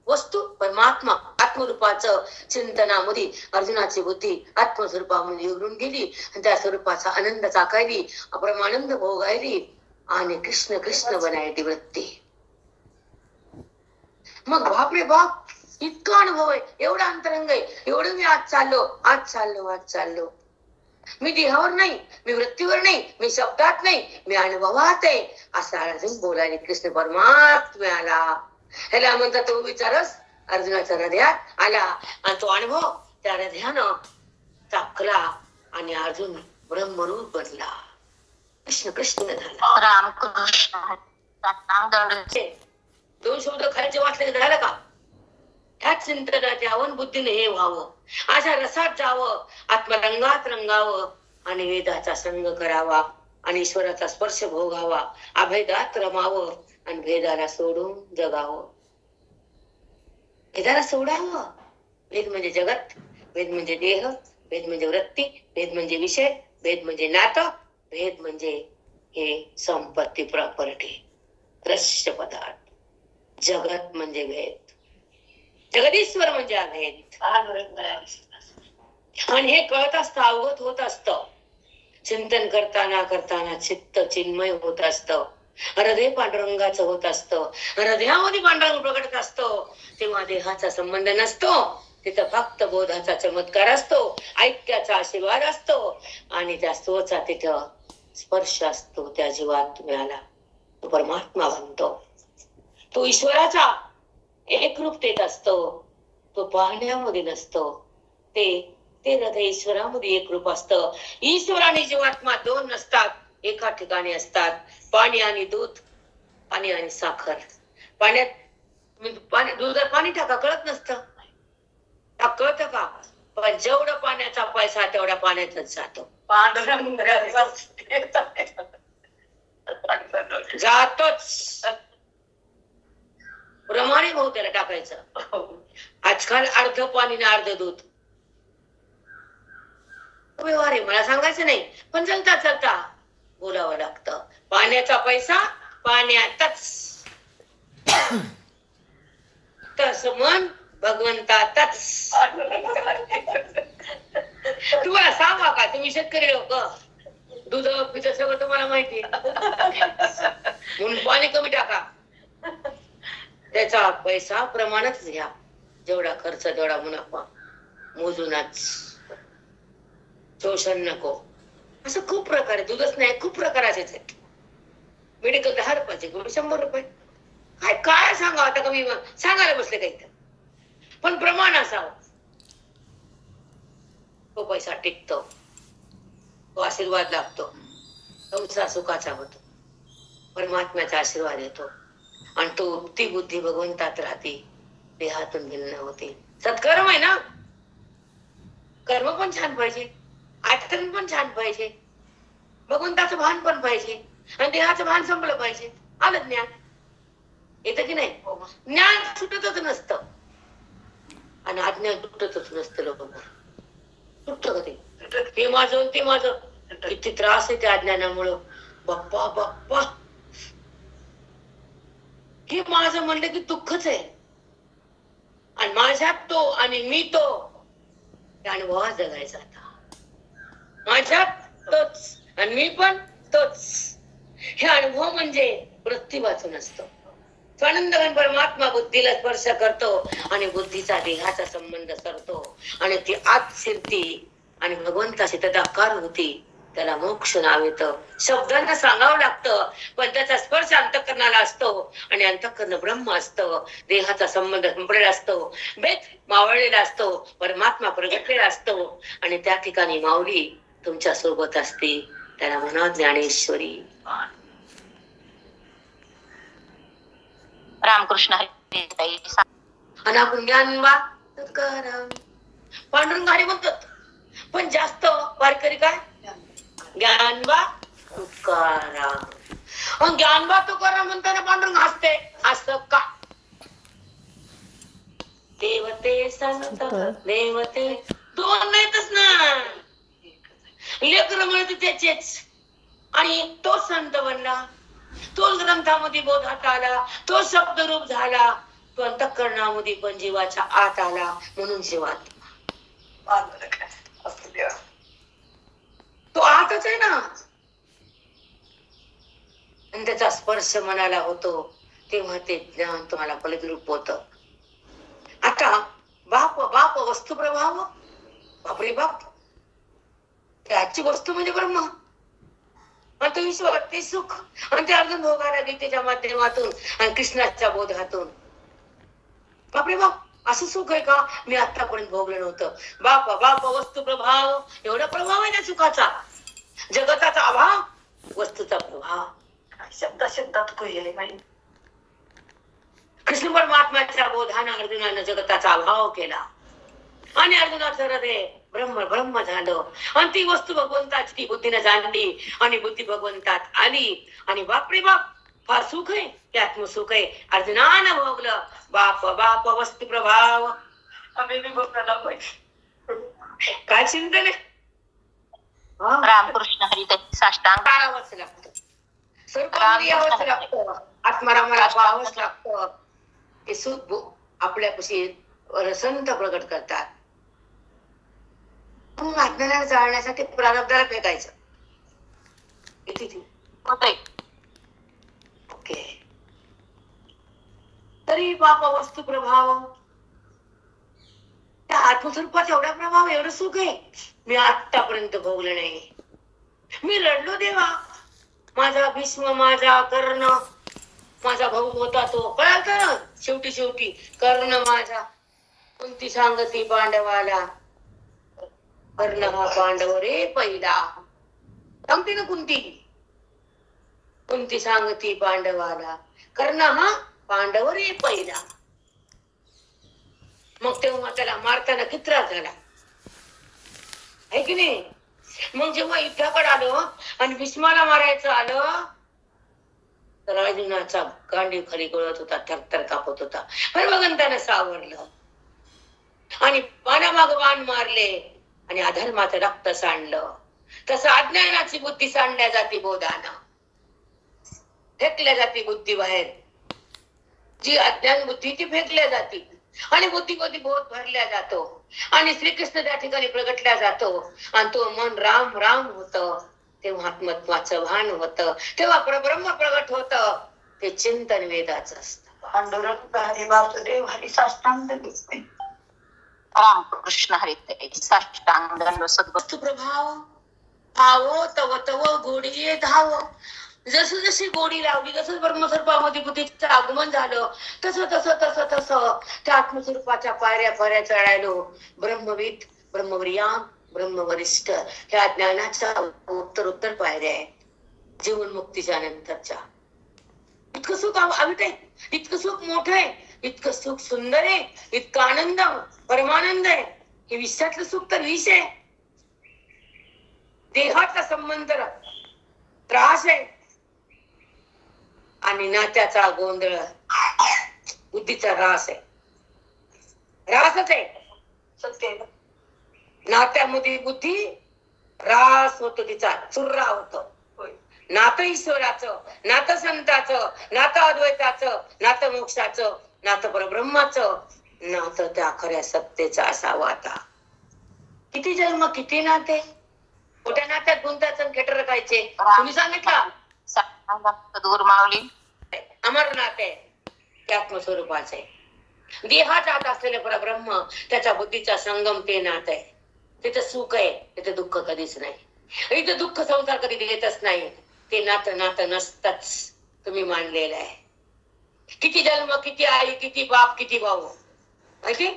वस्तू परमात्मा आत्मरूपाचं चिंतनामध्ये अर्जुनाची बुद्धी आत्मस्वरूपामध्ये उघडून गेली आणि त्या स्वरूपाचा आनंद चाकायली, अपरमानंद भोगायली आणि कृष्ण कृष्ण बनायची वृत्ती. मग बापरे बाप, इतका अनुभव आहे, एवढा अंतरंग आहे, एवढं मी आज चाललो. मी देहावर नाही, मी वृत्तीवर नाही, मी शब्दात नाही, मी अनुभवात आहे, असा अर्जुन बोलायला कृष्ण परमात्म्याला. ह्याला म्हणतात तो विचारच अर्जुनाच्या हृदयात आला आणि तो अनुभव त्या हृदयानं चाकला आणि अर्जुन ब्रह्मरूप बनला, कृष्ण कृष्ण झाला. रामकृष्ण. 2 शब्द खायचे वाचले झालं का? ह्याच चिंतनात यावं, बुद्धीने हे व्हावं, अशा रसात जावं, आत्मरंगात रंगावं आणि वेदाचा संग करावा आणि ईश्वराचा स्पर्श भोगावा, अभेदात रमावं आणि भेदाला सोडून जगावं. भेदाला सोडावं. भेद म्हणजे जगत, भेद म्हणजे देह, भेद म्हणजे वृत्ती, भेद म्हणजे विषय, भेद म्हणजे नातं, भेद म्हणजे हे संपत्ती, प्रॉपर्टी. दृश्य पदार्थ. जगत म्हणजे भेद, जगदीश्वर म्हणजे अभेद. आणि हे कळत असतं, अवगत होत असतं. चिंतन करताना करताना चित्त चिन्मय होत असतं, हृदय पांडुरंगाचं होत असतं, हृदयामध्ये पांडुरंग प्रगटत असतो. तेव्हा देहाचा संबंध नसतो, तिथं फक्त बोधाचा चमत्कार असतो, ऐक्याचा आशीर्वाद असतो आणि त्या स्तोचा तिथं स्पर्श असतो. त्या जीवात्म्याला तो परमात्मा बनतो. तो ईश्वराचा एकरूपतेत असतो. तो पाहण्यामध्ये नसतो, ते हृदय ईश्वरामध्ये एकरूप असतं. ईश्वर आणि जीवात्मा दोन नसतात, एका ठिकाणी असतात. पाणी आणि दूध, पाणी आणि साखर. पाण्यात दुधात पाणी टाका, कळत नसतं. कळतं का? पण जेवढं पाण्याचा पैसा तेवढ्या पाण्यातच जातो, जातोच. प्रमाणे भाऊ त्याला टाकायचं. आजकाल अर्ध पाणी ना अर्ध दूध व्यवहार आहे, मला सांगायचं नाही, पण चलता चलता बोलावं लागतं. पाण्याचा पैसा पाण्यातच, तस मन भगवंतातच. तुम्हाला सांगा का, तुम्ही शेतकरी लोक, दूध पित सगळं तुम्हाला माहिती, म्हणून पाणी कमी टाका. त्याचा पैसा प्रमाणात घ्या, जेवढा खर्च तेवढा मुनाफा, मोजूनच. शोषण नको. असं खूप प्रकार आहे, दूधच नाही, खूप प्रकार असेच आहेत. मेडिकल 10 रुपयाचे, 100 रुपये. काय काय सांगा आता, कमी सांगायला बसले काही तर, पण प्रमाण असावं. तो पैसा टिकतो, तो आशीर्वाद लागतो, संसार सुखाचा होतो, परमात्म्याचा आशीर्वाद येतो. आणि तो ती बुद्धी भगवंतात राहते, देहातून भिन्न होते. सत्कर्म आहे ना, कर्म पण छान पाहिजे, आचरण पण छान पाहिजे, भगवंताचं भान पण पाहिजे, आणि देहाचं भान संपलं पाहिजे. आलं ज्ञान, येतं की नाही? ज्ञान सुटतच नसतं आणि अज्ञान तुटतच नसतं. लोक सुटतं का ते माझं ते माझं, किती त्रास आहे त्या अज्ञानामुळं. बाप्पा बाप्पा, हे माझं म्हणलं की दुःखच आहे, आणि माझ्यात तो आणि मी तो, त्या अनुभवात जगायचा. आता माझ्यात तोच आणि मी पण तोच, हे अनुभव म्हणजे वृत्ती वाचून असतो. स्वानंदघन परमात्मा बुद्धीला स्पर्श करतो आणि बुद्धीचा देहाचा संबंध सरतो आणि ती आत शिरती आणि भगवंताशी तदाकार होती. त्याला मोक्ष नाव येतं. शब्दांना सांगावं लागतं, पण त्याचा स्पर्श अंतःकरणाला असतो आणि अंतःकरण ब्रह्म असतं. देहाचा संबंध संपलेला असतो, भेद मावळलेला असतो, परमात्मा प्रगटलेला असतो आणि त्या ठिकाणी माऊली तुमच्या सोबत असते. त्याला म्हणा ज्ञानेश्वरी. रामकृष्ण हरी. आणि आपण ज्ञानबा तुकाराम पांडुरंग हरी म्हणतात, पण जास्त वारकरी काय ज्ञानबा तुकाराम. ज्ञानबा तुकाराम म्हणताना पांडुरंग हसते, असं का? देवते संत देवते दोन नाहीतच ना, लेकर म्हणते त्याचेच. आणि तो संत बनला, तोच ग्रंथामध्ये बोधात आला, तो शब्दरूप झाला, तो अंतःकरणामध्ये पण जीवाच्या आत आला, म्हणून जीवात तो आतच आहे ना. आणि त्याचा स्पर्श मनाला होतो, तेव्हा ते ज्ञान तुम्हाला फलद्रूप होत. आता बाप बाप वस्तू प्रभाव, बापरे बाप, त्याची वस्तू म्हणजे ब्रह्म, आणि तो ईश्वर, ते सुख, आणि ते अर्जुन भोगायला गीतेच्या माध्यमातून आणि कृष्णाच्या बोधातून. बापरे बाप, असं सुख आहे का? मी आतापर्यंत भोगलं नव्हतं. बाप बाप वस्तू प्रभाव, एवढा प्रभाव आहे ना सुखाचा. जगताचा अभाव, वस्तूचा प्रभाव. शब्दात कृष्ण परमात्म्याच्या बोधानं अर्जुनानं जगताचा अभाव केला आणि अर्जुनाचं हृदय ब्रह्म ब्रह्म झालं. आणि ती वस्तू भगवंताची ती बुद्धीने जाणली आणि बुद्धी भगवंतात आली. आणि बापरे बाप, फार सुख आहे, ते आत्मसुख आहे. अर्जुनानं भोगलं बाप बाप वस्तू प्रभाव. काय चिंतन आहे? रामकृष्ण हरी. साष्टांग टाळावंच लागतं. स्वरूपामध्ये यावंच लागतं, आत्मारामाला पाहावंच लागतं. ते सुख आपल्यापाशी रसंत प्रकट करतात. मग अज्ञानाला जाळण्यासाठी प्रारब्धाला फेकायचं. ओके. तरी बापा वस्तू प्रभाव, त्या आत्मस्वरूपाचा एवढा प्रभाव, एवढं सुख आहे मी आतापर्यंत भोगलं नाही. मी रडलो देवा, माझा भीष्म, माझा कर्ण, माझा भाऊ होता तो, कळलं शेवटी कर्ण माझा. कुंती सांगती पांडवाला, कर्ण हा पांडव रे पहिला. सांगते ना कुंती सांगती पांडवाला, कर्ण हा पांडव रे पहिला. मग तेव्हा त्याला मारताना किती त्रास झाला आहे की नाही. मग जेव्हा युद्धाकडे आलं आणि भीष्माला मारायचं आलं तर अर्जुनाचा गांडीव खाली गळत होता, थरथर कापत होता. भगवंतानं सावरलं आणि बाणामाग बाण मारले आणि अधर्माचं रक्त सांडलं. तसं अज्ञानाची बुद्धी सांडल्या जाते बोधानं, फेकल्या जाते बुद्धी बाहेर. जी अज्ञान बुद्धी ती फेकल्या जाते आणि बुद्धी बोध भरल्या जातो आणि श्रीकृष्ण त्या ठिकाणी प्रगटल्या जातो आणि तो मन राम राम होत. तेव्हा आत्मत्वाचं भान होत, तेव्हा परब्रह्म प्रगट होत. ते चिंतन वेदाचं असतं. पांडुरंग हरी वासुदेव हरी साष्टांग दिसते. राम कृष्ण हरी साष्टांग दंड सद्वस्तू प्रभाव भावो तव तव गोडी धाव. जसं जशी गोडी लावली, जसं ब्रह्मस्वरूपामध्ये बुद्धीचं आगमन झालं, तसं त्या आत्मस्वरूपाच्या पायऱ्या चढायलो. ब्रह्मविद, ब्रह्मवर्याम, ब्रह्मवरिष्ठ ह्या ज्ञानाच्या उत्तर पायऱ्या आहेत जीवनमुक्तीच्या नंतरच्या. इतकं सुख अमित आहे, इतकं सुख मोठं आहे, इतकं सुख सुंदर आहे, इतका आनंद परमानंद आहे. हे विश्वातलं सुख तर विष आहे. देहाचा संबंध त्रास आहे आणि नात्याचा गोंधळ, बुद्धीचा रास आहे. रासच आहे सत्य. नात्यामध्ये बुद्धी रास होतो, तिचा चुर्रा होतो. नातं ईश्वराचं, नातं संताचं, नातं अद्वैताचं, नातं मोक्षाचं, नातं परब्रह्माचं, नातं त्या खऱ्या सत्तेचं असावं. आता किती जन्म, किती नाते, मोठ्या नात्यात गुंताचं खेटर रखायचे. तुम्ही सांगितलं दूर मावली अमर नाते ते आत्मस्वरूपाचे. देहात आत असलेले परब्रह्म, त्याच्या बुद्धीचा संगम ते नात आहे. तिथं सुख आहे, तिथं दुःख कधीच नाही. इथं दुःख संसार कधी देतच नाही. ते नातं नसतच तुम्ही मानलेलं आहे. किती जन्म, किती आई, किती बाप, किती भाऊ, माहिती.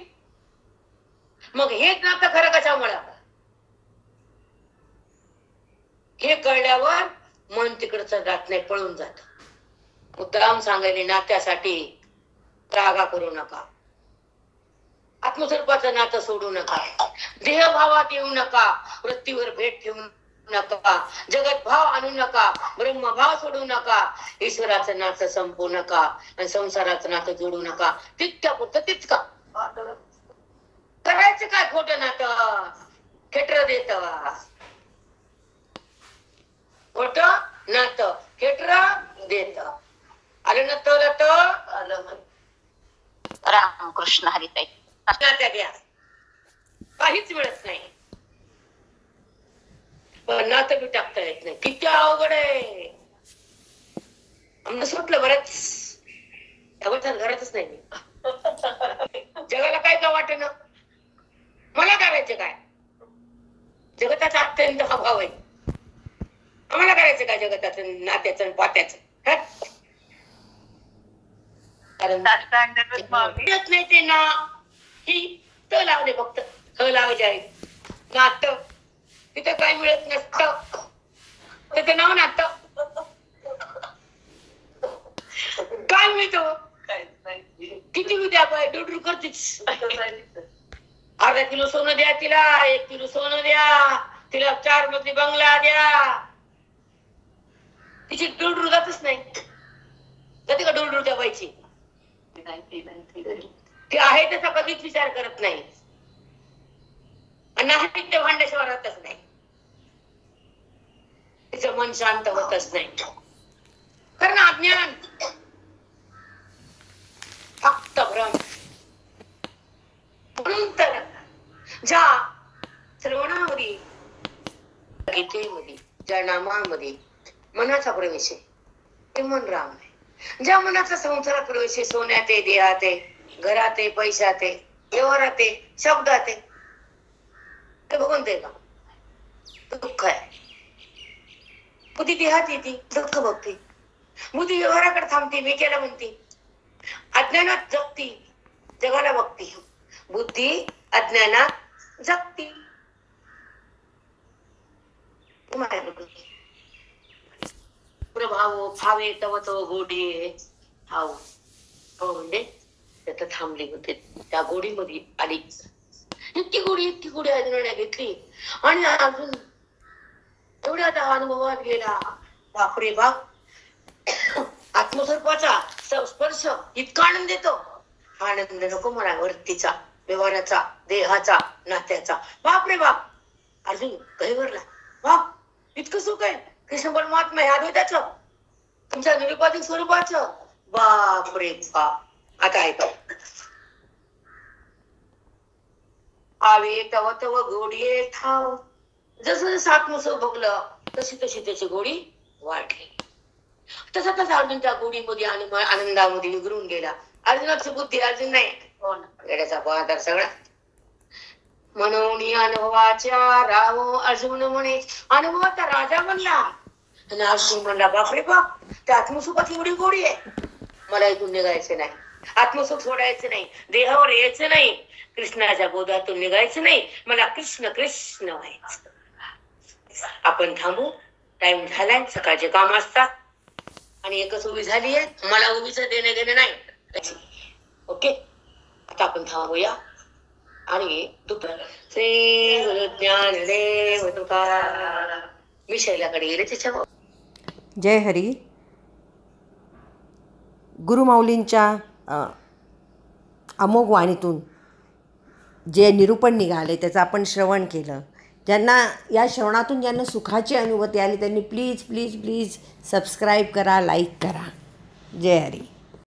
मग हेच नातं खरं कशामुळं, हे कळल्यावर मन तिकडचं जात नाही, पळून जात. मुद्दाम सांगायले नात्यासाठी रागा करू नका, आत्मस्वरूपाचं नातं सोडू नका, देहभावात येऊ नका, वृत्तीवर भेट ठेवू नका, जगत भाव आणू नका, ब्रह्मभाव सोडू नका, ईश्वराचं नातं संपवू नका आणि संसाराचं नातं जोडू नका. तितक्यापुरतं तितका करायचं काय. खोटं नातं खेटर देत, खोट नातं खेटर देत. आलं ना तर आलं. राम कृष्ण हरी ताई. द्या काहीच मिळत नाही, पण नातं बी टाकता येत नाही. किती अवघड आहे. आम्हाला सुटलं बरंच, घरातच नाही मी. जगाला काय का वाटे ना, मला करायचं काय. जगताचा अत्यंत अभाव आहे. आम्हाला करायचं काय जगताचं, नात्याचं आणि पात्याचं. कारण नाही ते ना ही त लावले, फक्त ह लावायचे आहे. नातं तिथं काय मिळत नसतं, तिथं नाव नातं काय मिळतो. किती उद्या बाय डुडू करतीस. अर्धा किलो सोनं द्या तिला, 1 किलो सोनं द्या तिला, 4 मजली बंगला द्या. तिची डुडू जातच नाही. जाते का डुडू त्या बाईची. ती आहे त्याचा कधीच विचार करत नाही आणि नाही ते भांड्याशिवाय राहतच नाही. तिचं मन शांत होतच नाही. कारण अज्ञान फक्त भ्रम. म्हणून तर ज्या श्रवणामध्ये, गीतेमध्ये, ज्या नामामध्ये मनाचा प्रवेश आहे ते मन राम आहे. ज्या मनाचा संसारात प्रवेश आहे, सोन्यात आहे, देहात आहे, घरात आहे, पैशात आहे, व्यवहारात आहे, शब्दात आहे, ते भगवंत आहे का? दुःख आहे. बुद्धी देहात येते, दुःख बघते. बुद्धी व्यवहाराकडे थांबते, मी केला म्हणते. अज्ञानात जगती, जगाला बघती. बुद्धी अज्ञानात जगती. प्रभाव फावे तव तव गोडी हाव हो म्हणजे त्यात थांबली होते. त्या गोडीमध्ये आली. इतकी गोडी अजून घेतली आणि अजून एवढ्या त्या अनुभवात गेला. बापरे बाप, आत्मस्वरूपाचा स्पर्श इतका आनंद देतो. आनंद नको मला वरतीचा, व्यवहाराचा, देहाचा, नात्याचा. बापरे बाप, अजून गहिवरला. बाप, इतकं सुख आहे कृष्ण परमात्मा ह्या द्वैताचं, तुमच्या निरुपाधिक स्वरूपाचं. बापरे बाप. आता ऐका. आवे तव तव गोडी ठाव. जसं जसं आत्मस्वरूप बघलं तशी तशी त्याची गोडी वाढली. तसा तसा अर्जुन त्या गोडीमध्ये आणि आनंदामध्ये विघरून गेला. अर्जुनाची बुद्धी अर्जुन नाही, गड्याचा पाहणार सगळा. म्हणून अनुभवाच्या राव अर्जुन म्हणे, अनुभवाचा राजा म्हणला. आणि अर्जुन म्हणला बापरे बाप, त्या आत्मसुखात एवढी गोडी आहे, मला इथून निघायचं नाही, आत्मसुख सोडायचं नाही, देहावर यायचं नाही, कृष्णाच्या गोदातून निघायचं नाही, मला कृष्ण कृष्ण व्हायचं. आपण थांबू, टाइम झालाय, सकाळचे काम असतात आणि एकच उभी झाली आहे, मला उभीच देणे घेणे नाही. ओके, आता आपण थांबूया आणि श्री गुरु ज्ञानदेव तुकाराम. मी शैलाकडे गेले त्याच्या. जय हरी. गुरुमाऊलींच्या अमोघ वाणीतून जे निरूपण निघाले त्याचं आपण श्रवण केलं. ज्यांना या श्रवणातून ज्यांना सुखाची अनुभूती आली त्यांनी प्लीज प्लीज प्लीज सबस्क्राईब करा, लाईक करा. जय हरी.